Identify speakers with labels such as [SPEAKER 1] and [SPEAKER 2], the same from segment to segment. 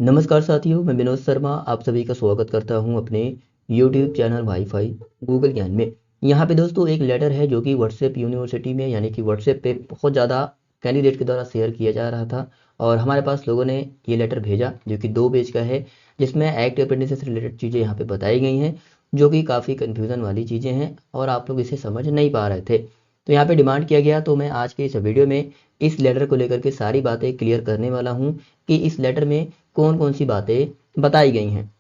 [SPEAKER 1] नमस्कार साथियों, मैं विनोद शर्मा आप सभी का स्वागत करता हूं अपने YouTube चैनल वाईफाई गूगल ज्ञान में। यहां पे दोस्तों एक लेटर है जो कि व्हाट्सएप यूनिवर्सिटी में यानी कि व्हाट्सएप पे बहुत ज़्यादा कैंडिडेट के द्वारा शेयर किया जा रहा था और हमारे पास लोगों ने ये लेटर भेजा जो कि 2 पेज का है, जिसमें एक्ट अप्रेंटिस से रिलेटेड चीज़ें यहाँ पे बताई गई हैं, जो कि काफ़ी कन्फ्यूज़न वाली चीज़ें हैं और आप लोग इसे समझ नहीं पा रहे थे। तो यहाँ पे डिमांड किया गया, तो मैं आज के इस वीडियो में इस लेटर को लेकर के सारी बातें क्लियर करने वाला हूँ कि इस लेटर में कौन कौन सी बातें बताई गई हैं।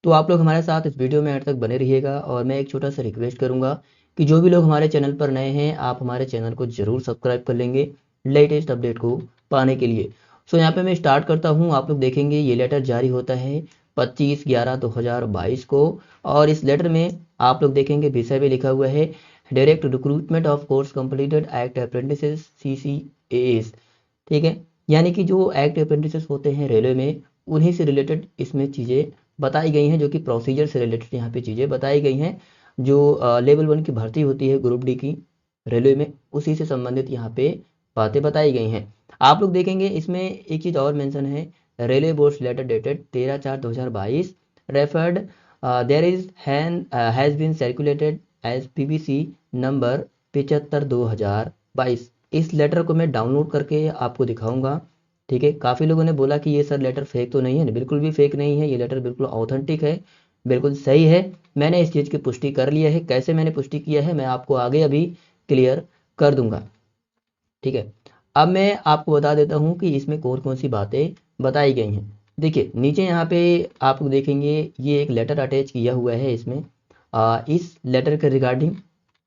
[SPEAKER 1] तो आप लोग हमारे साथ इस वीडियो में अंत तक बने रहिएगा और मैं एक छोटा सा रिक्वेस्ट करूंगा कि जो भी लोग हमारे चैनल पर नए हैं, आप हमारे चैनल को ज़रूर सब्सक्राइब कर लेंगे लेटेस्ट अपडेट को पाने के लिए। सो यहाँ पे मैं स्टार्ट करता हूँ। आप लोग देखेंगे ये लेटर जारी होता है 25/11/2022 को और इस लेटर में आप लोग देखेंगे विषय भी लिखा हुआ है direct recruitment of course completed act apprentice CCAS। ठीक है, यानी कि जो एक्ट अप्रेंटिसेस होते हैं रेलवे में, उन्हीं से रिलेटेड इसमें चीज़ें बताई गई हैं, जो कि प्रोसीजर से रिलेटेड यहाँ पे चीज़ें बताई गई हैं। जो लेवल 1 की भर्ती होती है ग्रुप डी की रेलवे में, उसी से संबंधित यहाँ पे बातें बताई गई हैं। आप लोग देखेंगे इसमें एक चीज़ और मेंशन है, railway boards letter dated 13/4/2022 referred there is has been circulated as PBC number 75/2022। इस लेटर को मैं डाउनलोड करके आपको दिखाऊंगा। ठीक है, काफ़ी लोगों ने बोला कि ये सर लेटर फेक तो नहीं है। बिल्कुल भी फेक नहीं है, ये लेटर बिल्कुल ऑथेंटिक है, बिल्कुल सही है। मैंने इस चीज़ की पुष्टि कर लिया है। कैसे मैंने पुष्टि किया है मैं आपको आगे अभी क्लियर कर दूंगा। ठीक है, अब मैं आपको बता देता हूँ कि इसमें कौन कौन सी बातें बताई गई हैं। देखिए नीचे यहाँ पे आप लोग देखेंगे ये एक लेटर अटैच किया हुआ है इसमें। इस लेटर के रिगार्डिंग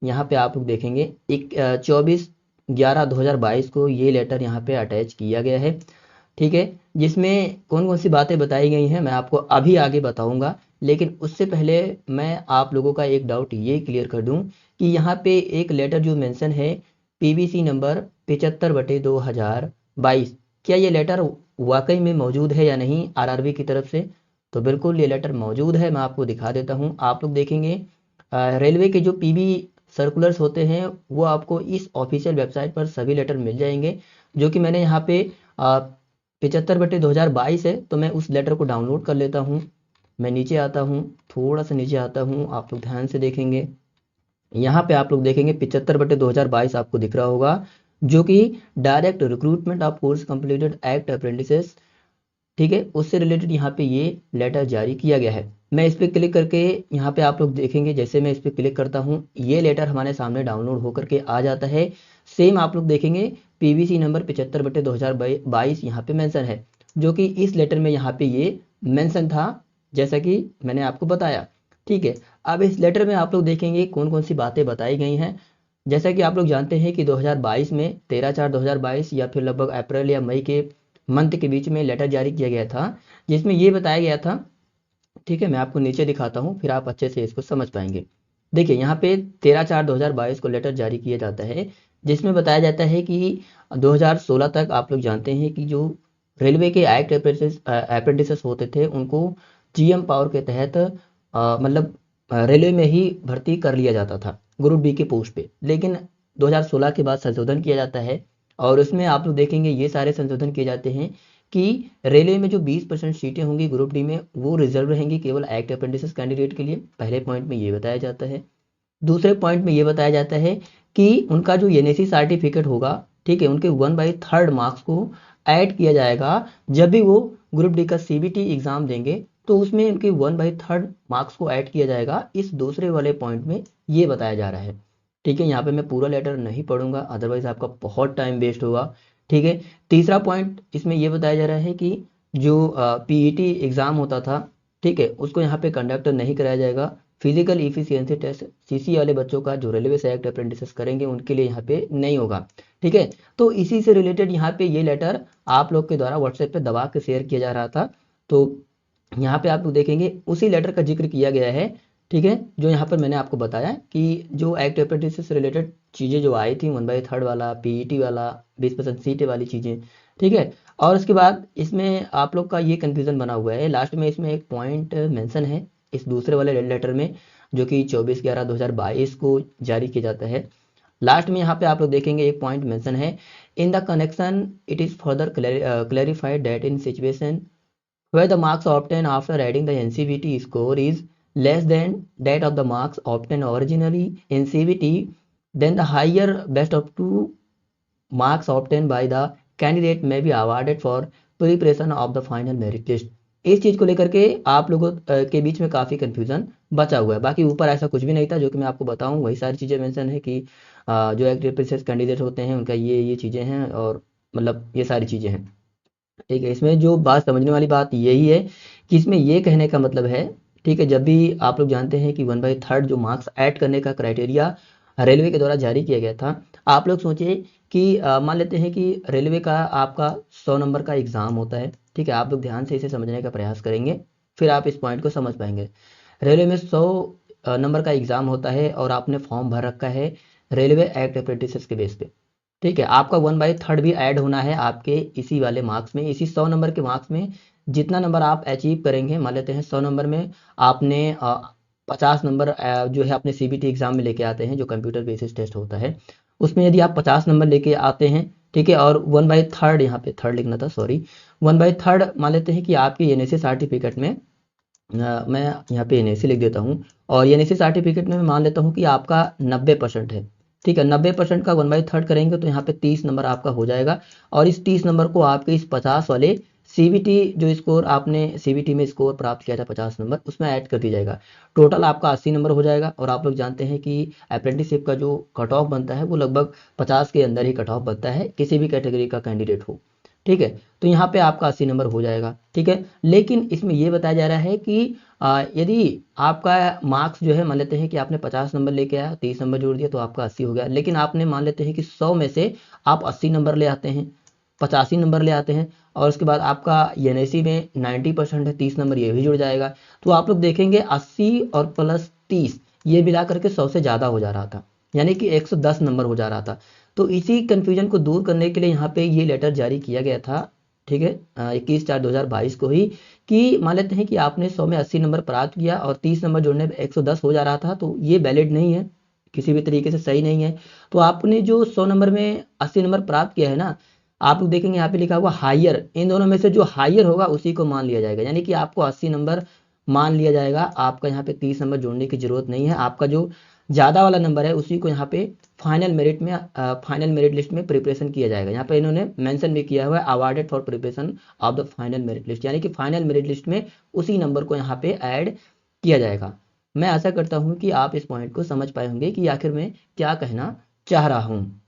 [SPEAKER 1] यहाँ पे आप लोग देखेंगे 24/11/2022 को ये लेटर यहाँ पे अटैच किया गया है। ठीक है, जिसमें कौन कौन सी बातें बताई गई हैं मैं आपको अभी आगे बताऊंगा, लेकिन उससे पहले मैं आप लोगों का एक डाउट ये क्लियर कर दूं कि यहाँ पे एक लेटर जो मेंशन है PBC नंबर 75/2022, क्या ये लेटर वाकई में मौजूद है या नहीं RRB की तरफ से? तो बिल्कुल ये लेटर मौजूद है, मैं आपको दिखा देता हूँ। आप लोग देखेंगे रेलवे के जो PB सर्कुलर्स होते हैं वो आपको इस ऑफिशियल वेबसाइट पर सभी लेटर मिल जाएंगे, जो कि मैंने यहाँ पे 75/2022 है। तो मैं उस लेटर को डाउनलोड कर लेता हूँ। मैं नीचे आता हूँ, थोड़ा सा नीचे आता हूँ, आप लोग ध्यान से देखेंगे यहाँ पे आप लोग देखेंगे 75/2022 आपको दिख रहा होगा, जो कि direct recruitment of course completed act apprentices, ठीक है, उससे रिलेटेड यहाँ पे ये लेटर जारी किया गया है। मैं इस पर क्लिक करके यहाँ पे आप लोग देखेंगे, जैसे मैं इस पर क्लिक करता हूँ ये लेटर हमारे सामने डाउनलोड होकर के आ जाता है। सेम आप लोग देखेंगे PBC नंबर 75/2022 यहाँ पे मेंशन है, जो कि इस लेटर में यहाँ पे ये मेंशन था, जैसा कि मैंने आपको बताया। ठीक है, अब इस लेटर में आप लोग देखेंगे कौन कौन सी बातें बताई गई हैं। जैसा कि आप लोग जानते हैं कि 2022 में 13/4/2022 या फिर लगभग अप्रैल या मई के मंथ के बीच में लेटर जारी किया गया था, जिसमें ये बताया गया था। ठीक है, मैं आपको नीचे दिखाता हूँ फिर आप अच्छे से इसको समझ पाएंगे। देखिए यहाँ पे 13/4/2022 को लेटर जारी किया जाता है, जिसमें बताया जाता है कि 2016 तक आप लोग जानते हैं कि जो रेलवे के एक्ट अप्रेंटिसेस होते थे उनको GM पावर के तहत मतलब रेलवे में ही भर्ती कर लिया जाता था ग्रुप डी के पोस्ट पे। लेकिन 2016 के बाद संशोधन किया जाता है और उसमें आप लोग देखेंगे ये सारे संशोधन किए जाते हैं कि रेलवे में जो 20% सीटें होंगी ग्रुप डी में वो रिजर्व रहेंगी केवल एक्ट अप्रेंटिस कैंडिडेट के लिए। पहले पॉइंट में ये बताया जाता है। दूसरे पॉइंट में ये बताया जाता है कि उनका जो NAC सर्टिफिकेट होगा, ठीक है, उनके 1/3 मार्क्स को ऐड किया जाएगा जब भी वो ग्रुप डी का CBT एग्जाम देंगे, तो उसमें उनके 1/3 मार्क्स को ऐड किया जाएगा। इस दूसरे वाले पॉइंट में ये बताया जा रहा है। ठीक है, यहाँ पे मैं पूरा लेटर नहीं पढ़ूंगा, अदरवाइज आपका बहुत टाइम वेस्ट होगा। ठीक है, तीसरा पॉइंट इसमें ये बताया जा रहा है कि जो PET एग्जाम होता था, ठीक है, उसको यहाँ पे कंडक्ट नहीं कराया जाएगा। फिजिकल इफिशियंसी टेस्ट CC वाले बच्चों का जो रेलवे से एक्ट अप्रेंटिस करेंगे उनके लिए यहाँ पे नहीं होगा। ठीक है, तो इसी से रिलेटेड यहाँ पे ये लेटर आप लोग के द्वारा व्हाट्सएप पे दबा के शेयर किया जा रहा था। तो यहाँ पे आप लोग देखेंगे उसी लेटर का जिक्र किया गया है। ठीक है, जो यहाँ पर मैंने आपको बताया कि जो एक्ट अप्रेंटिस से रिलेटेड चीज़ें जो आई थी 1/3 वाला PET वाला 20% सीटें वाली चीज़ें। ठीक है, और उसके बाद इसमें आप लोग का ये कन्फ्यूज़न बना हुआ है, लास्ट में इसमें एक पॉइंट मेंशन है इस दूसरे वाले लेटर में, जो कि 24/11/2022 को जारी किया जाता है। लास्ट में यहाँ पे आप लोग देखेंगे एक पॉइंट मेंशन है, in the connection it is further clarified that in situation where the marks obtained after adding the NCVT score is less than that of the marks obtained originally in CVT, then the higher best of two marks obtained by the candidate may be awarded for preparation of the final merit list। इस चीज को लेकर के आप लोगों के बीच में काफी कंफ्यूजन बचा हुआ है। बाकी ऊपर ऐसा कुछ भी नहीं था, जो कि मैं आपको बताऊं वही सारी चीजें मेंशन है कि जो एक्टिव प्रोसेस कैंडिडेट होते हैं उनका ये चीजें हैं, और मतलब ये सारी चीजें हैं। ठीक है, इसमें जो बात समझने वाली बात यही है कि इसमें ये कहने का मतलब है, ठीक है, जब भी आप लोग जानते हैं कि 1/3 जो मार्क्स ऐड करने का क्राइटेरिया रेलवे के द्वारा जारी किया गया था। आप लोग सोचिए कि मान लेते हैं कि रेलवे का आपका 100 नंबर का एग्ज़ाम होता है। ठीक है, आप लोग ध्यान से इसे समझने का प्रयास करेंगे, फिर आप इस पॉइंट को समझ पाएंगे। रेलवे में 100 नंबर का एग्ज़ाम होता है और आपने फॉर्म भर रखा है रेलवे एक्ट अप्रेंटिसेस के बेस पे। ठीक है, आपका 1/3 भी ऐड होना है आपके इसी वाले मार्क्स में, इसी 100 नंबर के मार्क्स में। जितना नंबर आप अचीव करेंगे, मान लेते हैं 100 नंबर में आपने 50 नंबर जो है अपने CBT एग्जाम में लेके आते हैं, जो कंप्यूटर बेसिस टेस्ट होता है, उसमें यदि आप 50 नंबर लेके आते हैं, ठीक है, और 1/3, यहाँ पे थर्ड लिखना था, सॉरी, 1/3 मान लेते हैं कि आपके NSC सर्टिफिकेट में मैं यहाँ पे NSC लिख देता हूँ, और NSC सर्टिफिकेट में मैं मान लेता हूँ कि आपका 90% है। ठीक है, 90% का 1/3 करेंगे तो यहाँ पे 30 नंबर आपका हो जाएगा, और इस 30 नंबर को आपके इस 50 वाले CBT जो स्कोर आपने CBT में स्कोर प्राप्त किया था 50 नंबर, उसमें ऐड कर दिया जाएगा। टोटल आपका 80 नंबर हो जाएगा। और आप लोग जानते हैं कि अप्रेंटिसशिप का जो कट ऑफ बनता है वो लगभग 50 के अंदर ही कट ऑफ बनता है, किसी भी कैटेगरी का कैंडिडेट हो। ठीक है, तो यहाँ पे आपका 80 नंबर हो जाएगा। ठीक है, लेकिन इसमें ये बताया जा रहा है कि यदि आपका मार्क्स जो है, मान लेते हैं कि आपने 50 नंबर लेके आया, 30 नंबर जोड़ दिया तो आपका 80 हो गया, लेकिन आपने मान लेते हैं कि 100 में से आप 80 नंबर ले आते हैं, 85 नंबर ले आते हैं, और उसके बाद आपका NSC में 90% है, 30 नंबर ये भी जुड़ जाएगा, तो आप लोग देखेंगे 80 और प्लस 30 ये मिला करके 100 से ज़्यादा हो जा रहा था, यानी कि 110 नंबर हो जा रहा था। तो इसी कन्फ्यूजन को दूर करने के लिए यहाँ पे ये लेटर जारी किया गया था। ठीक है, 21/4/2022 को ही, कि मान लेते हैं कि आपने 100 में 80 नंबर प्राप्त किया और 30 नंबर जोड़ने पे 110 हो जा रहा था, तो ये वैलिड नहीं है, किसी भी तरीके से सही नहीं है। तो आपने जो 100 नंबर में 80 नंबर प्राप्त किया है ना, आप लोग देखेंगे यहाँ पे लिखा हुआ हायर, इन दोनों में से जो हायर होगा उसी को मान लिया जाएगा, यानी कि आपको 80 नंबर मान लिया जाएगा। आपका यहाँ पे 30 नंबर जोड़ने की जरूरत नहीं है, आपका जो ज़्यादा वाला नंबर है उसी को यहाँ पे फाइनल मेरिट लिस्ट में प्रिपरेशन किया जाएगा। यहाँ पे इन्होंने मेंशन भी किया हुआ है awarded for preparation of the final merit list, यानी कि फाइनल मेरिट लिस्ट में उसी नंबर को यहाँ पे ऐड किया जाएगा। मैं आशा करता हूँ कि आप इस पॉइंट को समझ पाए होंगे कि आखिर में क्या कहना चाह रहा हूँ।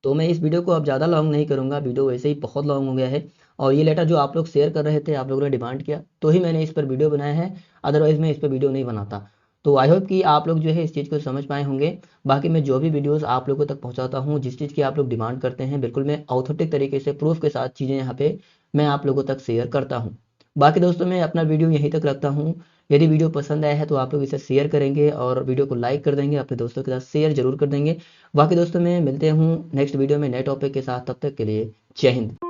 [SPEAKER 1] तो मैं इस वीडियो को अब ज़्यादा लॉन्ग नहीं करूँगा, वीडियो वैसे ही बहुत लॉन्ग हो गया है, और ये लेटर जो आप लोग शेयर कर रहे थे, आप लोगों ने डिमांड किया तो ही मैंने इस पर वीडियो बनाया है, अदरवाइज़ मैं इस पर वीडियो नहीं बनाता। तो आई होप कि आप लोग जो है इस चीज़ को समझ पाए होंगे। बाकी मैं जो भी वीडियोस आप लोगों तक पहुंचाता हूं, जिस चीज़ की आप लोग डिमांड करते हैं, बिल्कुल मैं ऑथेंटिक तरीके से प्रूफ के साथ चीज़ें यहाँ पे मैं आप लोगों तक शेयर करता हूँ। बाकी दोस्तों मैं अपना वीडियो यहीं तक रखता हूँ। यदि वीडियो पसंद आया है तो आप लोग इसे शेयर करेंगे और वीडियो को लाइक कर देंगे, अपने दोस्तों के साथ शेयर जरूर कर देंगे। बाकी दोस्तों में मिलते हूँ नेक्स्ट वीडियो में नए टॉपिक के साथ, तब तक के लिए जय हिंद।